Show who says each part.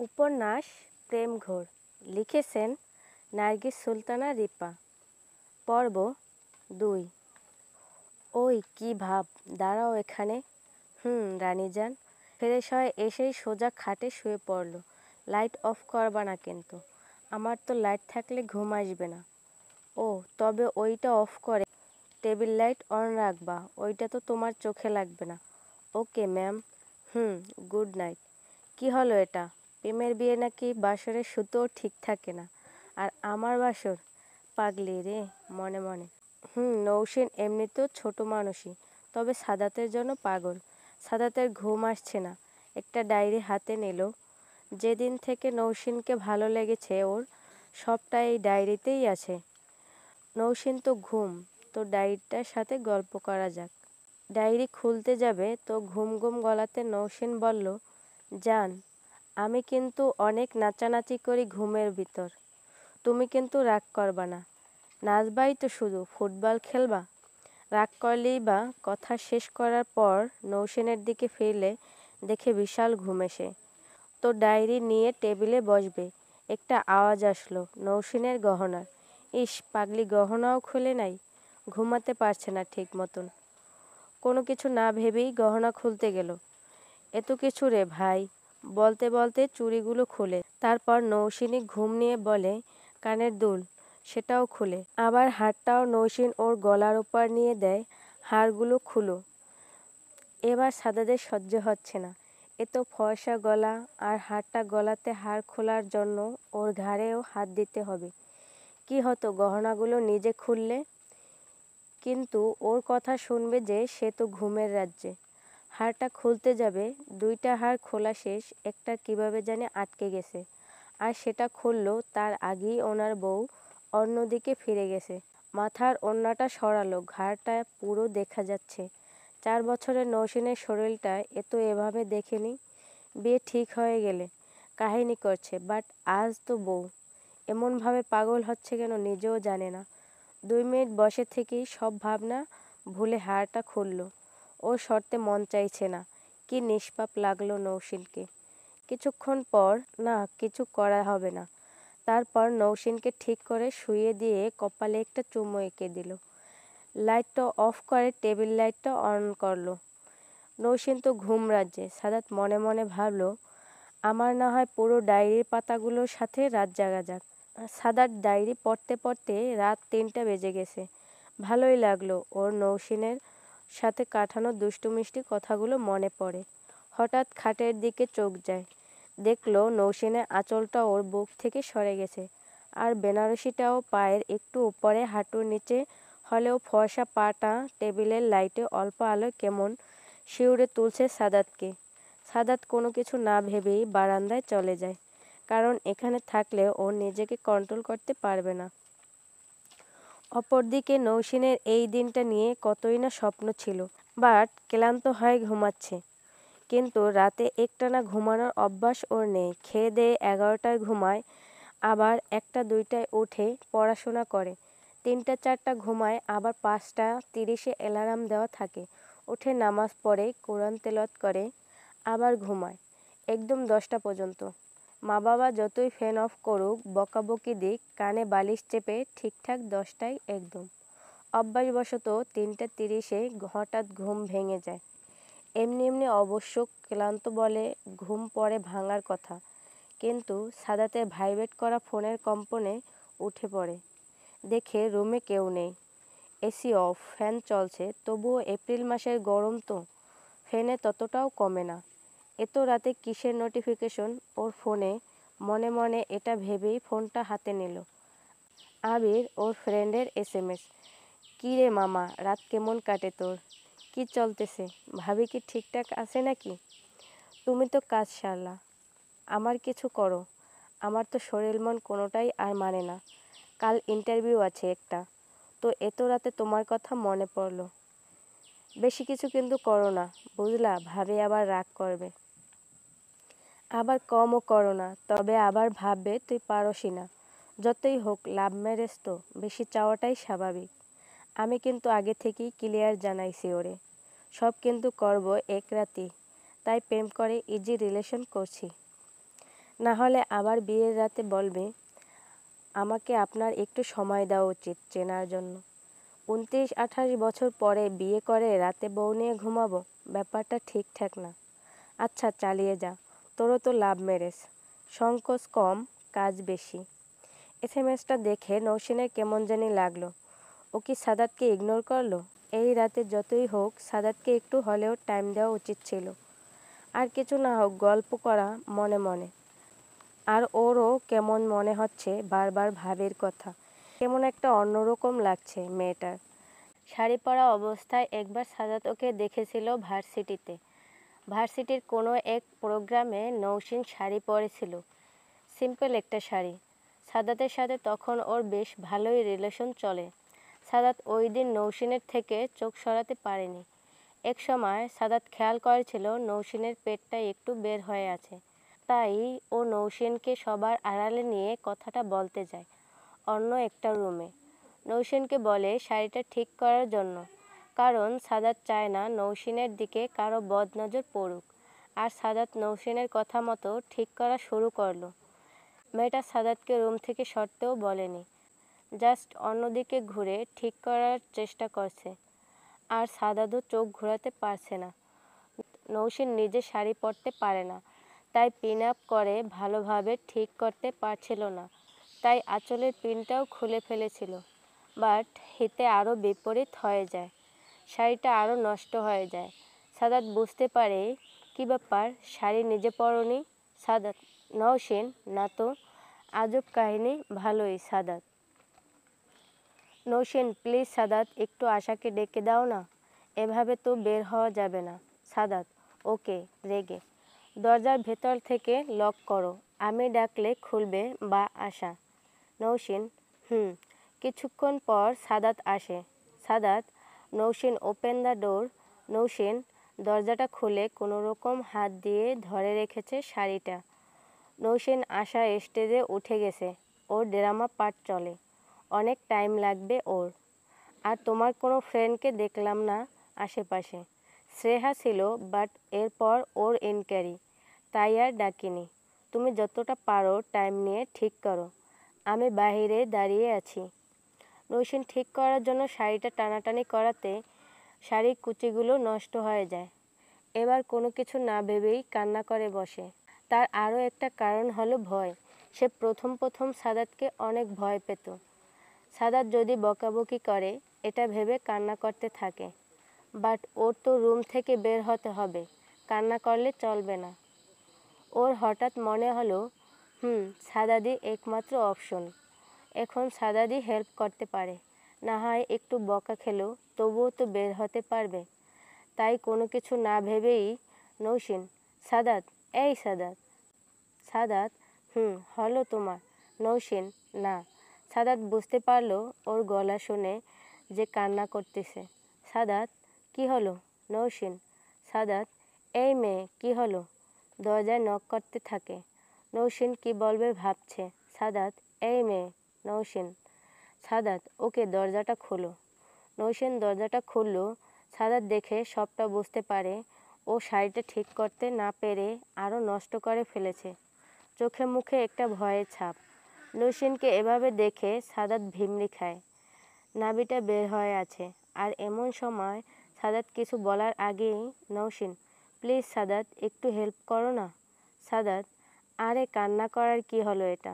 Speaker 1: উপন্যাস প্রেমঘোর লিখেছেন নার্গিস সুলতানা রিপা। পর্ব ২। ওই কি ভাব, দাঁড়াও এখানে। রানীজান ফ্রেশ হয়ে এসেই সোজা খাটে শুয়ে পড়ল। লাইট অফ করবা না কিন্তু, আমার তো লাইট থাকলে ঘুম আসবে না। ও তবে ওইটা অফ করে টেবিল লাইট অন রাখবা, ওইটা তো তোমার চোখে লাগবে না। Okay ma'am. Good night. কি হলো এটা, প্রেমের বিয়ে নাকি? বাসরের সুতোও ঠিক থাকে না, আর আমার বাসর। পাগলি রে মনে মনে। নৌসেন এমনিতেও ছোট মানুষই, তবে সাদাতের জন্য পাগল। সাদাতের ঘুম আসছে না। একটা ডায়েরি হাতে নিল। যেদিন থেকে নৌসেনকে ভালো লেগেছে ওর, সবটা এই ডায়েরিতেই আছে। নৌসেন তো ঘুম, তো ডায়েরিটার সাথে গল্প করা যাক। ডায়েরি খুলতে যাবে তো ঘুম ঘুম গলাতে নৌসেন বলল, জান আমি কিন্তু অনেক নাচানাচি করি ঘুমের ভিতর, তুমি কিন্তু রাগ করবা না। নাচবাই তো শুধু, ফুটবল খেলবা? রাগ করলেই বা। কথা শেষ করার পর নৌসেনের দিকে ফিরলে দেখে বিশাল ঘুম এসে। তো ডায়েরি নিয়ে টেবিলে বসবে, একটা আওয়াজ আসলো নৌসেনের গহনার। ইস পাগলি, গহনাও খুলে নাই, ঘুমাতে পারছে না ঠিক মতন। কোনো কিছু না ভেবেই গহনা খুলতে গেল। এত কিছু রে ভাই, বলতে বলতে চুড়িগুলো খুলে, তারপর নৌসিনী ঘুম নিয়ে বলে কানের দুল, সেটাও খুলে। আবার হারটাও নৌসিন ওর গলার উপর নিয়ে দেয়, হারগুলো খুলো। এবার সাদাদের সহ্য হচ্ছে না, এত ফর্সা গলা, আর হারটা গলাতে হার খোলার জন্য ওর ঘাড়েও হাত দিতে হবে। কি হতো গহনাগুলো নিজে খুললে? কিন্তু ওর কথা শুনবে যে, সে তো ঘুমের রাজ্যে। হারটা খুলতে যাবে, দুইটা হার খোলা শেষ, একটা কিভাবে জানি আটকে গেছে, আর সেটা খুললো তার আগেই ওনার বউ অন্যদিকে ফিরে গেছে। মাথার ওড়নাটা সরালো, ঘাড়টা পুরো দেখা যাচ্ছে। 4 বছরের নৌসেনের শরীরটা এভাবে দেখেনি। বিয়ে ঠিক হয়ে গেলে কাহিনী করছে, বাট আজ তো বউ। এমনভাবে পাগল হচ্ছে কেন নিজেও জানে না। 2 মিনিট বসে থেকেই সব ভাবনা ভুলে হারটা খুলল। ওর সরতে মন চাইছে না। কি নিষ্পাপ লাগলো নৌসেনকে। কিছুক্ষণ পর, না কিছু করা হবে না। তারপর নৌসেনকে ঠিক করে শুইয়ে দিয়ে কপালে একটা চুমু এঁকে দিল। লাইটটা অফ করে টেবিল লাইটটা অন করলো। নৌসেন তো ঘুম রাজ্যে। সাদাত মনে মনে ভাবল, আমার না হয় পুরো ডায়েরির পাতাগুলোর সাথে রাত জাগা যাক। সাদাত ডায়েরি পড়তে পড়তে রাত 3টা বেজে গেছে। ভালোই লাগলো ওর নৌসেনের সাথে কাটানো দুষ্টু মিষ্টি কথাগুলো মনে পড়ে। হঠাৎ খাটের দিকে চোখ যায়, দেখলো নৌসেনের আঁচলটা ওর বুক থেকে সরে গেছে, আর বেনারসিটাও পায়ের একটু উপরে, হাঁটুর নিচে হলেও ফর্সা পাটা টেবিলের লাইটে অল্প আলোয় কেমন শিউরে তুলছে সাদাতকে। সাদাত কোনো কিছু না ভেবেই বারান্দায় চলে যায়, কারণ এখানে থাকলে ও নিজেকে কন্ট্রোল করতে পারবে না। অপরদিকে নৌসেনের এই দিনটা নিয়ে কতই না স্বপ্ন ছিল, বাট ক্লান্ত হয়ে ঘুমাচ্ছে। কিন্তু রাতে একটানা ঘুমানোর অভ্যাস ওর নেই। খেয়ে দেয়ে 11টায় ঘুমায়, আবার 1টা-2টায় উঠে পড়াশোনা করে, 3টা-4টা ঘুমায়, আবার 5টা 30-এ অ্যালার্ম দেওয়া থাকে। উঠে নামাজ পড়ে, কোরআন তেলাওয়াত করে, আবার ঘুমায় একদম 10টা পর্যন্ত। মা বাবা যতই ফ্যান অফ করুক, বকাবকি দিক, কানে বালিশ চেপে ঠিকঠাক 10টায় একদম। অভ্যাসবশত 3টা 30-এ হঠাৎ ঘুম ভেঙে যায়। এমনি এমনি অবশ্য ক্লান্ত বলে ঘুম পড়ে ভাঙার কথা, কিন্তু সাদাতের ভাইব্রেট করা ফোনের কম্পনে উঠে পড়ে। দেখে রুমে কেউ নেই, এসি অফ, ফ্যান চলছে, তবুও এপ্রিল মাসের গরম তো ফ্যানে ততটাও কমে না। এত রাতে কিসের নোটিফিকেশন ওর ফোনে? মনে মনে এটা ভেবেই ফোনটা হাতে নিল। আবির, ওর ফ্রেন্ডের SMS। কী রে মামা, রাত কেমন কাটে তোর? কি চলতেছে? ভাবি কি ঠিকঠাক আছে নাকি? তুমি তো কাজ সারলা, আমার কিছু করো। আমার তো শরীর মন কোনোটাই আর মানে না। কাল ইন্টারভিউ আছে একটা, তো এত রাতে তোমার কথা মনে পড়লো। বেশি কিছু কিন্তু করো না, বুঝলা? ভাবি আবার রাগ করবে। আবার কমও করো না, তবে আবার ভাববে তুই পারসই না। যতই হোক লাভ ম্যারেজ তো, বেশি চাওয়াটাই স্বাভাবিক। আমি কিন্তু আগে থেকেই ক্লিয়ার জানাইছি ওরে, সব কিন্তু করব এক রাতেই, তাই প্রেম করে ইজি রিলেশন করছি। না হলে আবার বিয়ের রাতে বলবে আমাকে আপনার একটু সময় দেওয়া উচিত চেনার জন্য। 29-28 বছর পরে বিয়ে করে রাতে বউ নিয়ে ঘুমাবো, ব্যাপারটা ঠিকঠাক না। আচ্ছা চালিয়ে যা, তোরও তো লাভ ম্যারেজ, সংকোচ কম কাজ বেশি। এসএমএসটা দেখে নৌসিনের কেমন জানি লাগলো। ও কি সাদাতকে ইগনোর করলো? এই রাতে যতই হোক সাদাতকে একটু হলেও টাইম দেওয়া উচিত ছিল। আর কিছু না হোক গল্প করা মনে মনে। আর ওরও কেমন মনে হচ্ছে বারবার ভাবির কথা। কেমন একটা অন্যরকম লাগছে মেয়েটার। শাড়ি পরা অবস্থায় একবার সাদাত ওকে দেখেছিল ভার্সিটিতে। ভার্সিটির কোনো এক প্রোগ্রামে নৌসিন শাড়ি পরেছিল, সিম্পল একটা শাড়ি। সাদাতের সাথে তখন ওর বেশ ভালোই রিলেশন চলে। সাদাত ওই দিন নৌসিনের থেকে চোখ সরাতে পারেনি। এক সময় সাদাত খেয়াল করেছিল নৌসিনের পেটটা একটু বের হয়ে আছে, তাই ও নৌসিনকে সবার আড়ালে নিয়ে কথাটা বলতে যায় অন্য একটা রুমে। নৌসিনকে বলে শাড়িটা ঠিক করার জন্য, কারণ সাদাত চায় না নৌসিনের দিকে কারো বদনজর পড়ুক। আর সাদাত নৌসিনের কথা মতো ঠিক করা শুরু করলো। মেয়েটা সাদাতকে রুম থেকে সরতেও বলেনি, জাস্ট অন্যদিকে ঘুরে ঠিক করার চেষ্টা করছে। আর সাদাতও চোখ ঘোরাতে পারছে না। নৌসিন নিজে শাড়ি পরতে পারে না, তাই পিন আপ করে ভালোভাবে ঠিক করতে পারছিল না, তাই আঁচলের পিনটাও খুলে ফেলেছিল। বাট হিতে আরও বিপরীত হয়ে যায়, শাড়িটা আরও নষ্ট হয়ে যায়। সাদাত বুঝতে পারে কী ব্যাপার, শাড়ি নিজে পরনি? সাদাত: নৌসিন: না তো। আজব কাহিনী, ভালোই সাদাত। নৌসিন: প্লিজ সাদাত, একটু আশাকে ডেকে দাও না, এভাবে তো বের হওয়া যাবে না। সাদাত: ওকে। রেগে: দরজার ভেতর থেকে লক করো, আমি ডাকলে খুলবে বা আশা? নৌসিন: কিছুক্ষণ পর সাদাত আসে। Sadat: Nowshin open the door. Nowshin দরজাটা খুলে কোনো রকম হাত দিয়ে ধরে রেখেছে শাড়িটা। নৌসিন: আশা স্টেজে উঠে গেছে, ওর ড্রামা পার্ট চলে, অনেক টাইম লাগবে ওর। আর তোমার কোনো ফ্রেন্ডকে দেখলাম না আশেপাশে। শ্রেয়া ছিল, বাট এরপর ওর ইনকোয়ারি, তাই আর ডাকিনি। তুমি যতটা পারো টাইম নিয়ে ঠিক করো, আমি বাইরে দাঁড়িয়ে আছি। নৌসিন ঠিক করার জন্য শাড়িটা টানাটানি করাতে শাড়ির কুচিগুলো নষ্ট হয়ে যায়। এবার কোনো কিছু না ভেবেই কান্না করে বসে। তার আরও একটা কারণ হলো ভয়। সে প্রথম সাদাতকে অনেক ভয় পেত। সাদাত যদি বকাবকি করে এটা ভেবে কান্না করতে থাকে। বাট ওর তো রুম থেকে বের হতে হবে, কান্না করলে চলবে না। ওর হঠাৎ মনে হলো সাদাদি একমাত্র অপশন। এখন সাদাদি হেল্প করতে পারে, না হয় একটু বকা খেলেও তবুও তো বের হতে পারবে। তাই কোনো কিছু না ভেবেই নৌসিন: সাদাত, এই সাদাত। সাদাত: হলো তোমার? নৌসিন: না। সাদাত বুঝতে পারলো ওর গলা শুনে যে কান্না করতেছে। সাদাত: কি হলো? নৌসিন: সাদাত: এই মেয়ে, কি হলো? দরজায় নক করতে থাকে। নৌসিন কি বলবে ভাবছে। সাদাত: এই মেয়ে। নৌসিন: সাদাত: ওকে, দরজাটা খোলো। নৌসিন দরজাটা খুলল। সাদাত দেখে সবটা বুঝতে পারে ও শাড়িটা ঠিক করতে না পেরে আরও নষ্ট করে ফেলেছে। চোখে মুখে একটা ভয়ের ছাপ। নৌসিনকে এভাবে দেখে সাদাত ভিমড়ি খায়, নাভিটা বের হয়ে আছে। আর এমন সময় সাদাত কিছু বলার আগেই নৌসিন: প্লিজ সাদাত, একটু হেল্প করো না। সাদাত: আরে কান্না করার কি হলো এটা?